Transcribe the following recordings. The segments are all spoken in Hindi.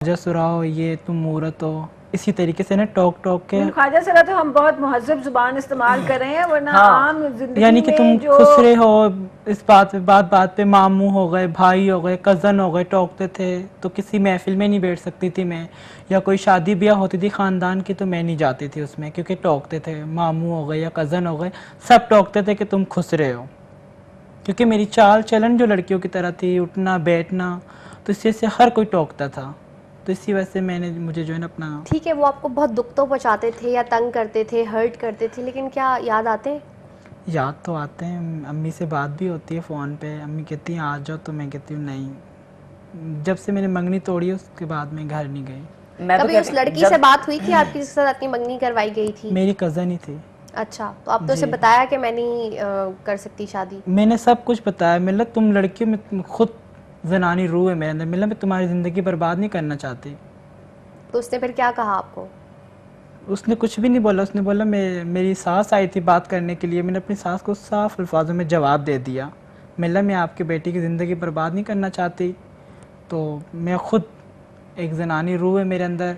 ख्वाजा सुरा हो, ये तुम मूरत हो, इसी तरीके से ना टोक टोक के। ख्वाजा सरा तो हम बहुत मुहज़्ज़ब जुबान इस्तेमाल कर रहे हैं, वरना हाँ, आम जिंदगी यानी कि तुम में जो खुसरे हो, इस बात पे मामू हो गए, भाई हो गए, कज़न हो गए, टोकते थे। तो किसी महफिल में नहीं बैठ सकती थी मैं, या कोई शादी ब्याह होती थी ख़ानदान की तो मैं नहीं जाती थी उसमें, क्योंकि टोकते थे, मामू हो गए या कज़न हो गए, सब टोकते थे कि तुम खुसरे हो। क्योंकि मेरी चाल चलन जो लड़कियों की तरह थी, उठना बैठना, तो इससे से हर कोई टोकता था। तो इसी वजह से मुझे जो है ना अपना। ठीक है, वो आपको बहुत दुख तो पहुंचाते थे या तंग करते थे, हर्ट करते थे, लेकिन क्या याद आते? याद तो आते हैं, अम्मी से बात भी होती है फ़ोन पे, अम्मी कहती हैं आ जाओ, तो मैं कहती हूँ नहीं। जब से मैंने मंगनी तोड़ी है उसके बाद मैं घर नहीं गई। मैं कभी उस लड़की से बात हुई थी आपकी जिसके साथ अपनी मंगनी करवाई गई थी? मेरी कज़न ही थी। अच्छा, तो आपने उसे बताया कि मैं नहीं कर सकती शादी? मैंने सब कुछ बताया, मतलब तुम लड़कियों में खुद जनानी रूह है मेरे अंदर, मतलब मैं तुम्हारी ज़िंदगी बर्बाद नहीं करना चाहती। तो उसने फिर क्या कहा आपको? उसने कुछ भी नहीं बोला, उसने बोला मेरी सास आई थी बात करने के लिए, मैंने अपनी सास को साफ अल्फाजों में जवाब दे दिया, मैं आपकी बेटी की ज़िंदगी बर्बाद नहीं करना चाहती, तो मैं खुद एक जनानी रूह है मेरे अंदर।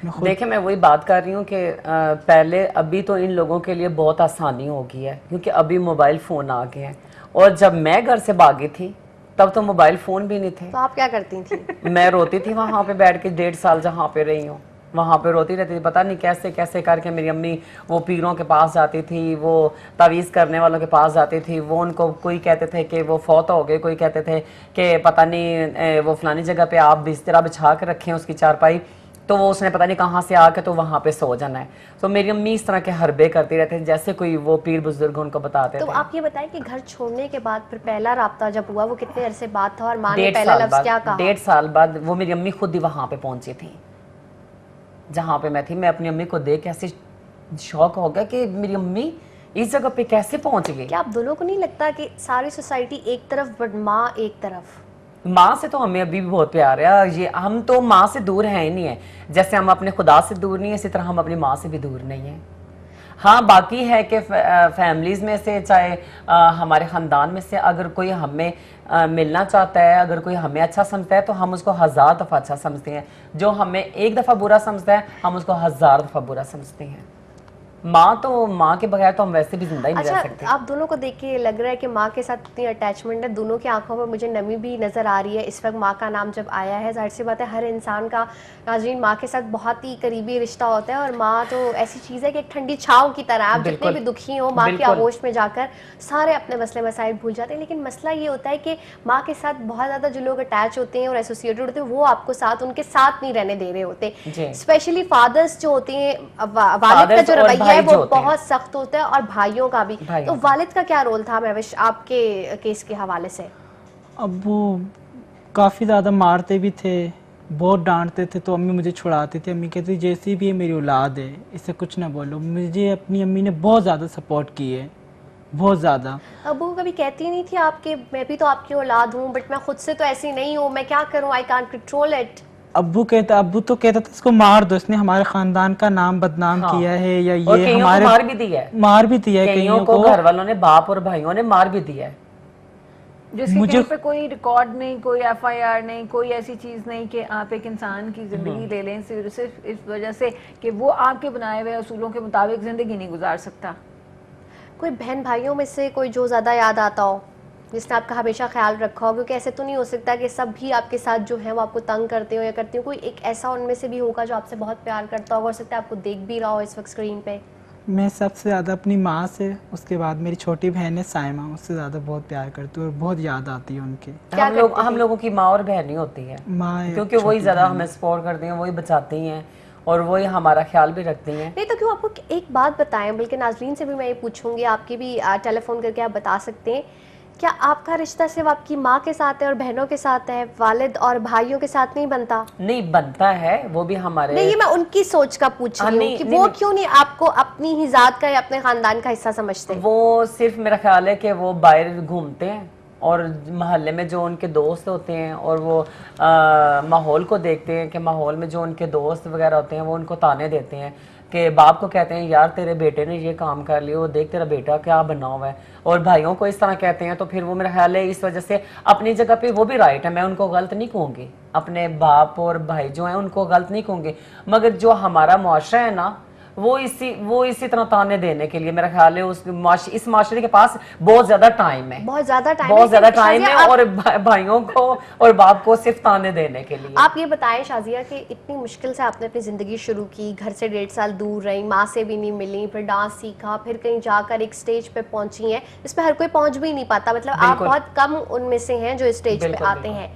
देखिए, मैं वही बात कर रही हूँ कि पहले अभी तो इन लोगों के लिए बहुत आसानी हो गई है, क्योंकि अभी मोबाइल फ़ोन आ गए हैं, और जब मैं घर से भागी थी तब तो मोबाइल फ़ोन भी नहीं थे। तो आप क्या करती थी? मैं रोती थी वहाँ पे बैठ के, 1.5 साल जहाँ पे रही हूँ वहाँ पे रोती रहती थी, पता नहीं कैसे कैसे करके मेरी अम्मी वो पीरों के पास जाती थी, वो तावीज़ करने वालों के पास जाती थी, वो उनको कोई कहते थे कि वो फौत हो गए, कोई कहते थे कि पता नहीं वो फलानी जगह पे आप बिस्तरा बिछा के रखें उसकी चारपाई, तो वो उसने पता नहीं कहाँ से आके तो वहाँ पे सो जाना है। तो मेरी अम्मी इस तरह के हरबे करती रहते थे, जैसे कोई वो पीर बुजुर्ग उनको बताते तो थे। आप ये बताएं कि घर छोड़ने के बाद फिर पहला राब्ता जब हुआ वो कितने अरसे बाद था, और माँ ने पहला लफ्ज़ क्या कहा? 1.5 साल बाद वो मेरी अम्मी खुद ही वहाँ पे पहुंची थी जहाँ पे मैं थी। मैं अपनी अम्मी को देख के ऐसे शौक हो गया कि मेरी अम्मी इस जगह पे कैसे पहुंच गई। क्या आप दोनों को नहीं लगता कि सारी सोसाइटी एक तरफ बट माँ एक तरफ? माँ से तो हमें अभी भी बहुत प्यार है, ये हम तो माँ से दूर हैं ही नहीं है, जैसे हम अपने खुदा से दूर नहीं है इसी तरह हम अपनी माँ से भी दूर नहीं है। हाँ, बाकी है कि फैमिलीज़ में से, चाहे हमारे ख़ानदान में से अगर कोई हमें मिलना चाहता है, अगर कोई हमें अच्छा समझता है तो हम उसको 1000 दफ़ा अच्छा समझते हैं, जो हमें एक दफ़ा बुरा समझता है हम उसको 1000 दफ़ा बुरा समझते हैं। माँ तो माँ के बगैर तो हम वैसे भी जिंदा ही नहीं रह सकते। अच्छा, आप दोनों को देख के लग रहा है कि माँ के साथ इतनी अटैचमेंट है, दोनों की आंखों में मुझे नमी भी नज़र आ रही है इस वक्त माँ का नाम जब आया है। जाहिर सी बात है हर इंसान का नाज़रीन माँ के साथ बहुत ही करीबी रिश्ता होता है, और माँ तो ऐसी चीज़ है कि एक ठंडी छाँव की तरह, आप जितने भी दुखी हो माँ की आगोश में जाकर सारे अपने मसले मसाइल भूल जाते हैं। लेकिन मसला ये होता है कि माँ के साथ बहुत ज़्यादा जो लोग अटैच होते हैं और एसोसिएटेड होते हैं वो आपको साथ उनके साथ नहीं रहने दे रहे होते, स्पेशली फादर्स जो होते हैं, वालिद का जो रवैया है वो बहुत सख्त होता है, और भाइयों का भी। तो वालिद का क्या रोल था महविश आपके केस के हवाले से? अब वो काफ़ी ज़्यादा मारते भी थे, बहुत डांटते थे, तो अम्मी मुझे छुड़ाती थी। अम्मी कहती जैसी भी है मेरी औलाद है, इसे कुछ ना बोलो। मुझे अपनी अम्मी ने बहुत ज़्यादा सपोर्ट की है, बहुत ज़्यादा। अबू कभी कहती नहीं थी आपके मैं भी तो आपकी औलाद हूँ बट मैं खुद से तो ऐसी नहीं हूँ, मैं क्या करूँ, आई कांट कंट्रोल इट? अब्बू तो कहता था इसको मार दो, इसने हमारे खानदान का नाम बदनाम किया है, या ये हमारे मार भी दिया है, कईयों को घर वालों ने, बाप और भाइयों ने मार भी दिया है। जिसके कहीं पे कोई रिकॉर्ड नहीं, कोई एफआईआर नहीं, कोई ऐसी चीज़ नहीं कि आप एक इंसान की ज़िंदगी ले लें सिर्फ इस वजह से कि वो आपके बनाए हुए असूलों के मुताबिक ज़िंदगी नहीं गुजार सकता। कोई बहन भाइयों में से कोई जो ज़्यादा याद आता हो, जिसने आपका हमेशा ख्याल रखा हो? क्योंकि ऐसे तो नहीं हो सकता कि सब भी आपके साथ जो है वो आपको तंग करते हो या करती हो, कोई एक ऐसा उनमें से भी होगा जो आपसे बहुत प्यार करता होगा, हो सकता है आपको देख भी रहा हो इस वक्त स्क्रीन पे। मैं सबसे ज़्यादा अपनी माँ से, उसके बाद मेरी छोटी बहन है साइमा, उससे ज़्यादा बहुत प्यार करती हूँ और बहुत याद आती है उनकी। हम लोगों की माँ और बहन ही होती है, क्योंकि वही ज़्यादा हमें सपोर्ट करती हैं, वही बचाती हैं और वही हमारा ख्याल भी रखती हैं। नहीं तो क्यों, आपको एक बात बताएं, बल्कि नाजरीन से भी मैं ये पूछूंगी, आपकी भी टेलीफोन करके आप बता सकते हैं, क्या आपका रिश्ता सिर्फ आपकी माँ के साथ है और बहनों के साथ है, वालिद और भाइयों के साथ नहीं बनता? नहीं बनता है, वो भी हमारे। नहीं, ये मैं उनकी सोच का पूछ रही हूँ कि वो क्यों नहीं आपको अपनी ही जात का या अपने खानदान का हिस्सा समझते? वो सिर्फ मेरा ख्याल है कि वो बाहर घूमते हैं और मोहल्ले में जो उनके दोस्त होते हैं और वो माहौल को देखते हैं कि माहौल में जो उनके दोस्त वगैरह होते हैं वो उनको ताने देते हैं कि बाप को कहते हैं यार तेरे बेटे ने ये काम कर लिया, वो देख तेरा बेटा क्या बना हुआ है, और भाइयों को इस तरह कहते हैं, तो फिर वो मेरा ख्याल है इस वजह से अपनी जगह पे वो भी राइट है, मैं उनको गलत नहीं कहूँगी, अपने बाप और भाई जो हैं उनको गलत नहीं कहूँगी, मगर जो हमारा मुआशरा है ना वो इसी तरह ताने देने के लिए मेरा ख्याल है इस माशरे के पास बहुत ज्यादा टाइम है, बहुत ज्यादा टाइम बहुत ज्यादा टाइम है, और भाइयों को और बाप को सिर्फ ताने देने के लिए। आप ये बताएं शाजिया कि इतनी मुश्किल से आपने अपनी ज़िंदगी शुरू की, घर से 1.5 साल दूर रही, माँ से भी नहीं मिली, फिर डांस सीखा, फिर कहीं जाकर एक स्टेज पे पहुंची हैं जिसपे हर कोई पहुंच भी नहीं पाता, मतलब आप बहुत कम उनमें से हैं जो स्टेज पे आते हैं।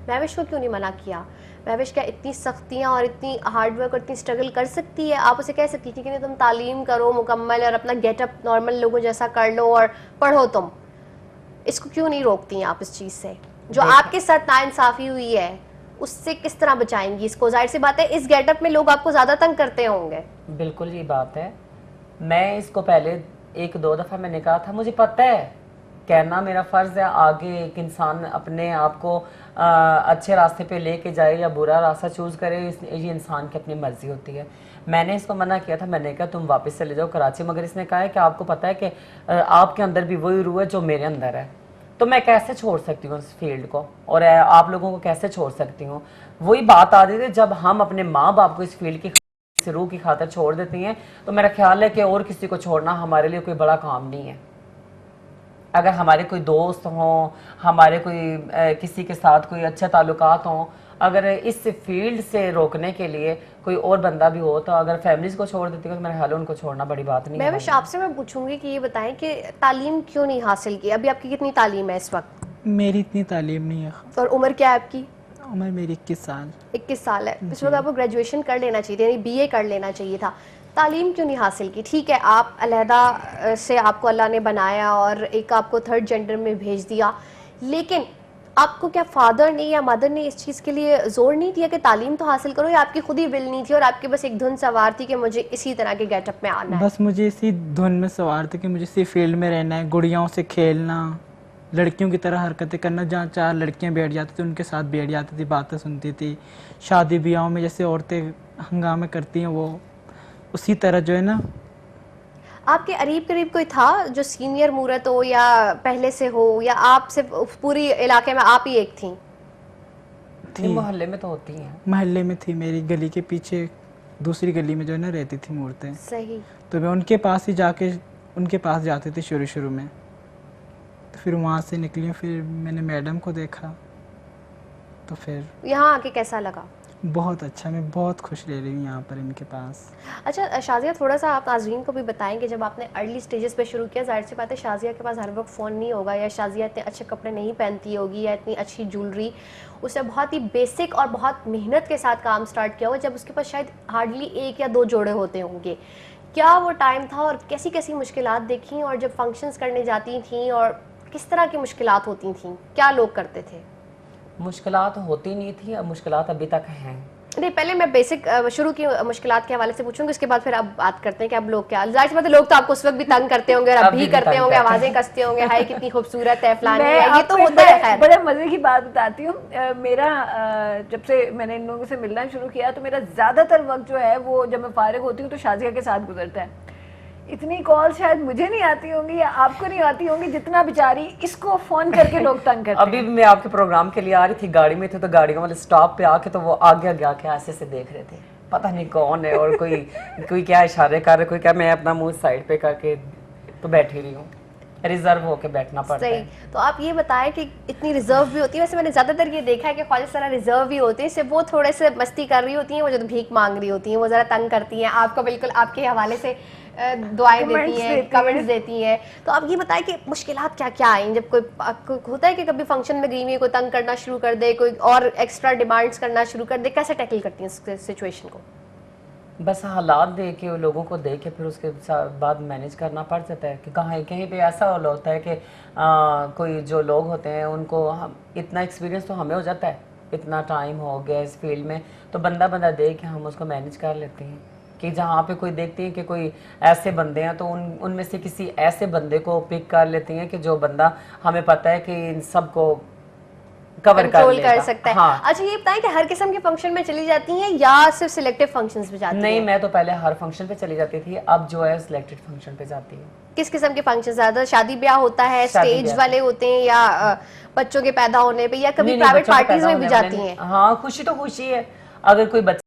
महविश को क्यों नहीं मना किया? महविश क्या इतनी सख्तियाँ और इतनी हार्डवर्क और इतनी स्ट्रगल कर सकती है? आप उसे कह सकती थी कि नहीं तुम तालीम करो मुकम्मल और अपना गेटअप नॉर्मल लोगों जैसा कर लो और पढ़ो तुम, इसको क्यों नहीं रोकती हैं आप इस चीज़ से? जो आपके साथ नाइंसाफ़ी हुई है उससे किस तरह बचाएंगी इसको? जाहिर सी बात है इस गेटअप में लोग आपको ज़्यादा तंग करते होंगे। बिल्कुल ये बात है, मैं इसको पहले 1-2 दफ़ा मैंने कहा था, मुझे पता है कहना मेरा फ़र्ज़ है, आगे एक इंसान अपने आप को अच्छे रास्ते पे लेके जाए या बुरा रास्ता चूज़ करे, ये इंसान की अपनी मर्ज़ी होती है। मैंने इसको मना किया था, मैंने कहा तुम वापस चले जाओ कराची, मगर इसने कहा है कि आपको पता है कि आपके अंदर भी वही रूह है जो मेरे अंदर है, तो मैं कैसे छोड़ सकती हूँ इस फील्ड को और आप लोगों को कैसे छोड़ सकती हूँ। वही बात आ रही थी, जब हम अपने माँ बाप को इस फील्ड की रूह की खातर छोड़ देती हैं तो मेरा ख्याल है कि और किसी को छोड़ना हमारे लिए कोई बड़ा काम नहीं है। अगर हमारे कोई दोस्त हों, हमारे कोई किसी के साथ कोई अच्छे ताल्लुकात हों, अगर इस फील्ड से रोकने के लिए कोई और बंदा भी हो, तो अगर फैमिलीज को छोड़ देती हो तो मेरे ख्याल है उनको छोड़ना बड़ी बात नहीं है। मैं आपसे मैं पूछूंगी कि ये बताएं कि तालीम क्यों नहीं हासिल की? अभी आपकी कितनी तालीम है इस वक्त? मेरी इतनी तालीम नहीं है। और उम्र क्या है आपकी? उम्र मेरी 21 साल। 21 साल है। इस वक्त आपको ग्रेजुएशन कर लेना चाहिए, यानी BA कर लेना चाहिए था। तालीम क्यों नहीं हासिल की? ठीक है आप अलहदा से आपको अल्लाह ने बनाया और एक आपको थर्ड जेंडर में भेज दिया, लेकिन आपको क्या फादर ने या मदर ने इस चीज़ के लिए जोर नहीं दिया कि तालीम तो हासिल करो, या आपकी खुद ही विल नहीं थी और आपके बस एक धुन सवार थी कि मुझे इसी तरह के गेटअप में आना है? बस मुझे इसी धुन में सवार थी कि मुझे इसी फील्ड में रहना है, गुड़ियाओं से खेलना, लड़कियों की तरह हरकतें करना, जहाँ 4 लड़कियाँ बैठ जाती थी उनके साथ बैठ जाती थी, बातें सुनती थी, शादी ब्याहों में जैसे औरतें हंगामे करती हैं वो उसी तरह जो है ना। आपके करीब कोई था जो सीनियर मूरत हो या पहले से हो, या आप सिर्फ पूरी इलाके में आप ही एक थी? मोहल्ले में तो होती हैं। मोहल्ले में थी, मेरी गली के पीछे दूसरी गली में जो है ना रहती थी मूर्तें। सही। तो मैं उनके पास ही जाके उनके पास जाती थी शुरू में, तो फिर वहाँ से निकली, फिर मैंने मैडम को देखा, तो फिर यहाँ आके कैसा लगा? बहुत अच्छा, मैं बहुत खुश रह रही हूँ यहाँ पर इनके पास। अच्छा शाजिया, थोड़ा सा आप नाज़रीन को भी बताएंगे, जब आपने अर्ली स्टेजेस पे शुरू किया, जाहिर सी बात है शाजिया के पास हर वक्त फ़ोन नहीं होगा, या शाजिया इतने अच्छे कपड़े नहीं पहनती होगी या इतनी अच्छी ज्वेलरी, उसने बहुत ही बेसिक और बहुत मेहनत के साथ काम स्टार्ट किया होगा, जब उसके पास शायद हार्डली 1 या 2 जोड़े होते होंगे। क्या वो टाइम था और कैसी कैसी मुश्किलात देखी, और जब फंक्शंस करने जाती थी और किस तरह की मुश्किलात होती थी, क्या लोग करते थे? मुश्किलात होती नहीं थी, अब मुश्किलात अभी तक हैं। नहीं, पहले मैं बेसिक शुरू की मुश्किलात के हवाले से पूछूंगी, उसके बाद फिर अब बात करते हैं कि अब लोग क्या, जाहिर सी बात है लोग तो आपको उस वक्त भी तंग करते होंगे और अब भी करते होंगे, आवाजें कसते होंगे, हाय कितनी खूबसूरत है फलानी है, ये तो होता है। खैर बड़े मजे की बात बताती हूँ, मेरा जब से मैंने इन लोगों से मिलना शुरू किया तो मेरा ज्यादातर वक्त जो है वो जब मैं फारिग होती हूँ तो शाजिया के साथ गुजरता है। इतनी कॉल शायद मुझे नहीं आती होंगी या आपको नहीं आती होंगी जितना बेचारी इसको फोन करके लोग तंग करते हैं। अभी मैं आपके प्रोग्राम के लिए आ रही थी, गाड़ी में थे, तो गाड़ी वाले स्टॉप पे आके तो वो आगे आगे आके ऐसे से देख रहे थे, पता नहीं कौन है, और कोई क्या इशारे कर रहे, कोई क्या, मैं अपना मुंह साइड पे करके तो बैठी रही हूँ, रिजर्व होके बैठना पड़ता है। तो आप ये बताएं कि इतनी रिजर्व भी होती है? वैसे मैंने ज्यादातर ये देखा है कि ख्वाजा सारा रिजर्व भी होती है, सिर्फ वो थोड़े से मस्ती कर रही होती हैं, वो जो भीख मांग रही होती हैं, वो जरा तंग करती हैं आपको, बिल्कुल आपके हवाले से दुआएं देती हैं, कमेंट्स देती हैं। तो आप ये बताएं कि मुश्किलात क्या क्या आई जब कोई होता है कि कभी फंक्शन में गई हुई कोई तंग करना शुरू कर दे, कोई और एक्स्ट्रा डिमांड्स करना शुरू कर दे, कैसे टैकल करती हैं इस सिचुएशन को? बस हालात देख के, लोगों को देख के फिर उसके बाद मैनेज करना पड़ जाता है कि कहीं पे ऐसा होता है कि कोई जो लोग होते हैं उनको हम इतना एक्सपीरियंस तो हमें हो जाता है, इतना टाइम हो गया इस फील्ड में, तो बंदा देख के हम उसको मैनेज कर लेते हैं कि जहाँ पे कोई देखती है कि कोई ऐसे बंदे हैं तो उनमें से किसी ऐसे बंदे को पिक कर लेती हैं कि जो बंदा हमें पता है कि इन सबको कवर कंट्रोल कर लेगा। सकता है। हाँ। अच्छा ये बताएं कि हर किस्म के फंक्शन में चली जाती हैं या सिर्फ सिलेक्टिव फंक्शंस में जाती हैं? नहीं, मैं तो पहले हर फंक्शन पे चली जाती थी, अब जो है सिलेक्टेड फंक्शन पे जाती है। किस किस्म के फंक्शन ज्यादा? शादी ब्याह होता है, शादी स्टेज ब्याह। वाले होते हैं, या बच्चों के पैदा होने पे, या कभी नहीं, नहीं, प्राइवेट बच्चों के पार्टीज पैदा में भी होने वाले जाती नहीं। हैं? हाँ, खुशी तो खुशी है, अगर कोई बच्चा